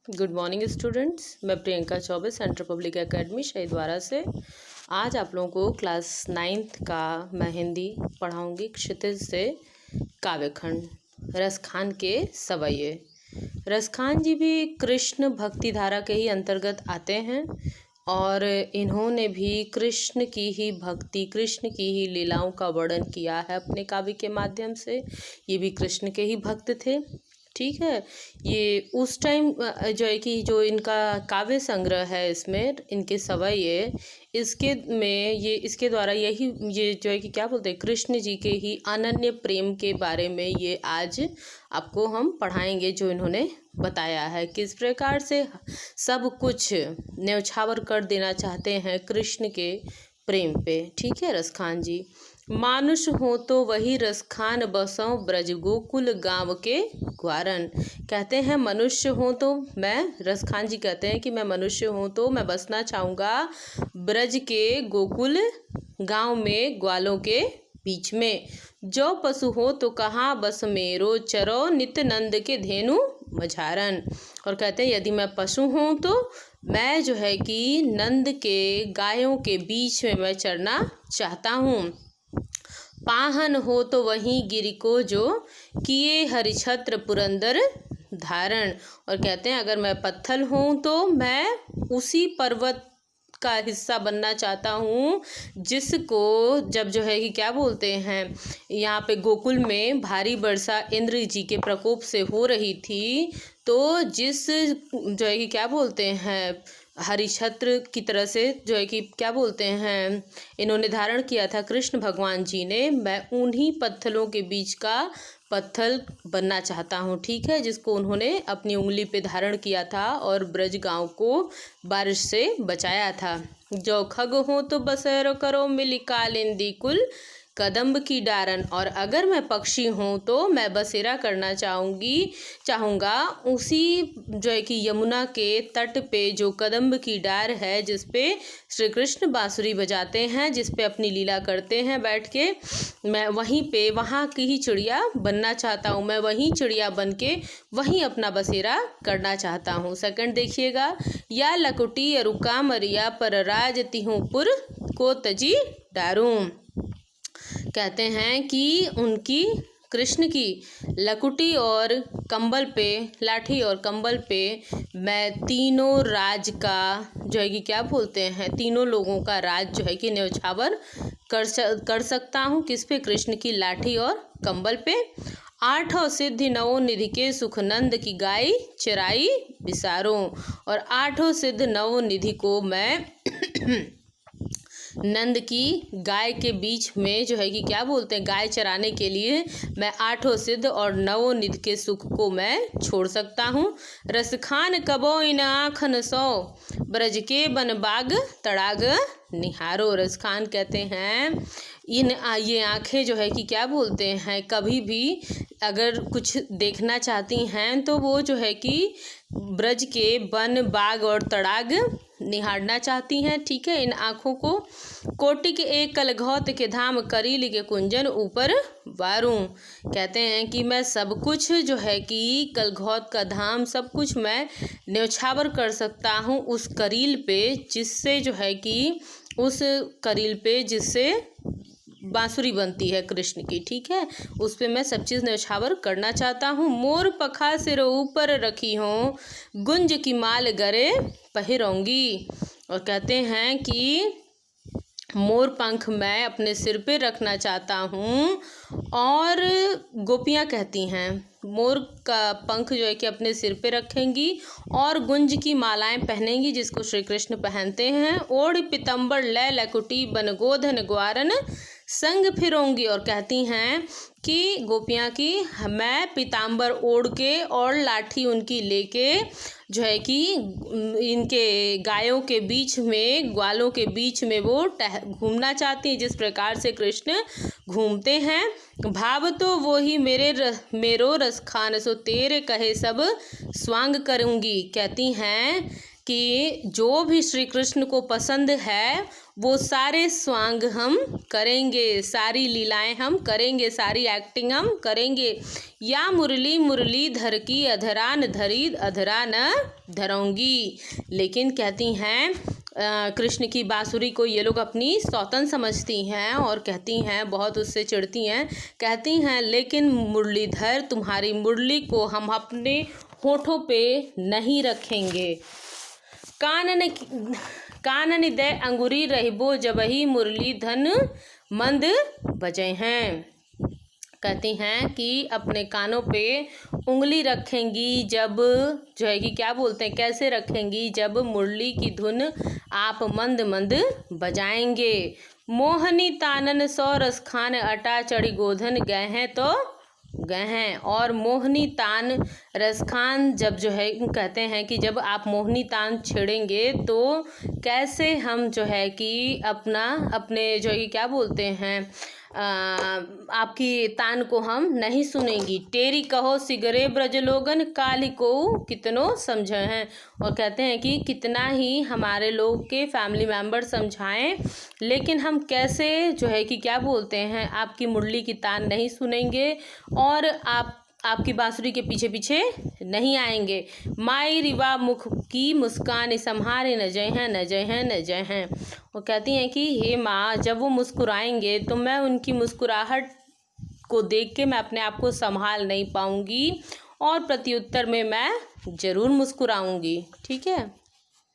Good morning students. मैं Priyanka Choubey central public academy Shahidwara से आज आप लोगों को क्लास 9th का मैं हिंदी पढ़ाऊंगी। क्षितिज से काव्यखंड रसखान के सवैये। रसखान जी भी कृष्ण भक्ति धारा के ही अंतर्गत आते हैं और इन्होंने भी कृष्ण की ही भक्ति, कृष्ण की ही लीलाओं का वर्णन किया है अपने काव्य के माध्यम से। ये भी कृष्ण के ही भक्त थे। ठीक है, ये उस टाइम जो है कि जो इनका काव्य संग्रह है, इसमें इनके सवैये, इसके में ये इसके द्वारा यही ये जो है कि क्या बोलते हैं, कृष्ण जी के ही अनन्य प्रेम के बारे में ये आज आपको हम पढ़ाएंगे। जो इन्होंने बताया है किस प्रकार से सब कुछ न्यौछावर कर देना चाहते हैं कृष्ण के प्रेम पे। ठीक है, रसखान जी। मानुष हो तो वही रसखान बसों ब्रज गोकुल गाँव के ग्वारन। कहते हैं मनुष्य हो तो मैं, रसखान जी कहते हैं कि मैं मनुष्य हूँ तो मैं बसना चाहूँगा ब्रज के गोकुल गांव में, ग्वालों के बीच में। जो पशु हो तो कहाँ बस मेरो, चरो नित्य नंद के धेनु मझारन। और कहते हैं यदि मैं पशु हूँ तो मैं जो है कि नंद के गायों के बीच में मैं चरना चाहता हूँ। पाहन हो तो वहीं गिरि को जो किए हरिछत्र पुरंदर धारण। और कहते हैं अगर मैं पत्थल हूँ तो मैं उसी पर्वत का हिस्सा बनना चाहता हूँ जिसको जब जो है कि क्या बोलते हैं, यहाँ पे गोकुल में भारी वर्षा इंद्र जी के प्रकोप से हो रही थी, तो जिस जो है कि क्या बोलते हैं हरिछत्र की तरह से जो है कि क्या बोलते हैं इन्होंने धारण किया था कृष्ण भगवान जी ने, मैं उन्हीं पत्थलों के बीच का पत्थल बनना चाहता हूँ। ठीक है, जिसको उन्होंने अपनी उंगली पे धारण किया था और ब्रज गांव को बारिश से बचाया था। जो खग हो तो बसेरो करो मिली कालिंदी कुल कदम्ब की डारन। और अगर मैं पक्षी हूँ तो मैं बसेरा करना चाहूँगा उसी जो है कि यमुना के तट पे जो कदम्ब की डार है, जिस पे श्री कृष्ण बांसुरी बजाते हैं, जिस पे अपनी लीला करते हैं बैठ के, मैं वहीं पे वहाँ की ही चिड़िया बनना चाहता हूँ। मैं वहीं चिड़िया बन के वहीं अपना बसेरा करना चाहता हूँ। सेकंड देखिएगा, या लकुटी अरुका मरिया पर राज तिहुपुर को तजी डारूं। कहते हैं कि उनकी कृष्ण की लकुटी और कंबल पे, लाठी और कंबल पे मैं तीनों राज का जो है कि क्या बोलते हैं, तीनों लोगों का राज जो है कि न्यौछावर कर सकता हूँ। किस पे? कृष्ण की लाठी और कंबल पे। आठों सिद्धि नवो निधि के सुखनंद की गाय चराई बिसारूं। और आठों सिद्ध नवो निधि को मैं नंद की गाय के बीच में जो है कि क्या बोलते हैं, गाय चराने के लिए मैं आठों सिद्ध और नवो निधि के सुख को मैं छोड़ सकता हूँ। रसखान कबो इन आँखन सो ब्रज के बन बाग तड़ाग निहारो। रसखान कहते हैं ये आँखें जो है कि क्या बोलते हैं, कभी भी अगर कुछ देखना चाहती हैं तो वो जो है कि ब्रज के वन, बाग और तड़ाग निहारना चाहती हैं। ठीक है, इन आँखों को कोटि के एक कलघौत के धाम करील के कुंजन ऊपर वारूं। कहते हैं कि मैं सब कुछ जो है कि कलघौत का धाम सब कुछ मैं न्यौछावर कर सकता हूँ उस करील पे, जिससे जो है कि उस करील पे जिससे बांसुरी बनती है कृष्ण की। ठीक है, उस पे मैं सब चीज़ न्यौछावर करना चाहता हूँ। मोर पखा सिर ऊपर रखी हूँ गुंज की माल गरे पहिरोंगी। और कहते हैं कि मोर पंख मैं अपने सिर पे रखना चाहता हूँ। और गोपियाँ कहती हैं मोर का पंख जो है कि अपने सिर पे रखेंगी और गुंज की मालाएं पहनेंगी, जिसको श्री कृष्ण पहनते हैं। ओढ़ पीतम्बर लय लकुटी बन गोधन ग्वारन संग फिरोंगी। और कहती हैं कि गोपियाँ की मैं पीताम्बर ओढ़ के और लाठी उनकी लेके जो है कि इनके गायों के बीच में, ग्वालों के बीच में वो घूमना चाहती हैं, जिस प्रकार से कृष्ण घूमते हैं। भाव तो वो ही मेरो रसखान सो तेरे कहे सब स्वांग करूँगी। कहती हैं कि जो भी श्री कृष्ण को पसंद है वो सारे स्वांग हम करेंगे, सारी लीलाएं हम करेंगे, सारी एक्टिंग हम करेंगे। या मुरली मुरलीधर की अधरा न धरी अधरा न धरूंगी। लेकिन कहती हैं कृष्ण की बांसुरी को ये लोग अपनी सौतन समझती हैं और कहती हैं, बहुत उससे चिढ़ती हैं। कहती हैं लेकिन मुरलीधर तुम्हारी मुरली को हम अपने होठों पे नहीं रखेंगे। कानन दे अंगुरी रहिबो जबहि मुरली धन मंद बजे हैं। कहती हैं कि अपने कानों पे उंगली रखेंगी जब जो है कि क्या बोलते हैं, कैसे रखेंगी, जब मुरली की धुन आप मंद मंद बजाएंगे। मोहनी तानन सौ रस खान अटा चढ़ी गोधन गए हैं तो गए हैं। और मोहनी तान रसखान जब जो है कहते हैं कि जब आप मोहनी तान छेड़ेंगे तो कैसे हम जो है कि अपने जो है क्या बोलते हैं आपकी तान को हम नहीं सुनेंगी। टेरी कहो सिगरे ब्रजलोगन काली को कितनो समझे हैं। और कहते हैं कि कितना ही हमारे लोग के फैमिली मेम्बर समझाएं लेकिन हम कैसे जो है कि क्या बोलते हैं आपकी मुरली की तान नहीं सुनेंगे और आपकी बांसुरी के पीछे पीछे नहीं आएंगे। माई रिवा मुख की मुस्कान संहारे न जय हैं न जय हैं न जय हैं। वो कहती हैं कि हे माँ, जब वो मुस्कुराएंगे तो मैं उनकी मुस्कुराहट को देख के मैं अपने आप को संभाल नहीं पाऊंगी और प्रत्युत्तर में मैं ज़रूर मुस्कुराऊंगी। ठीक है।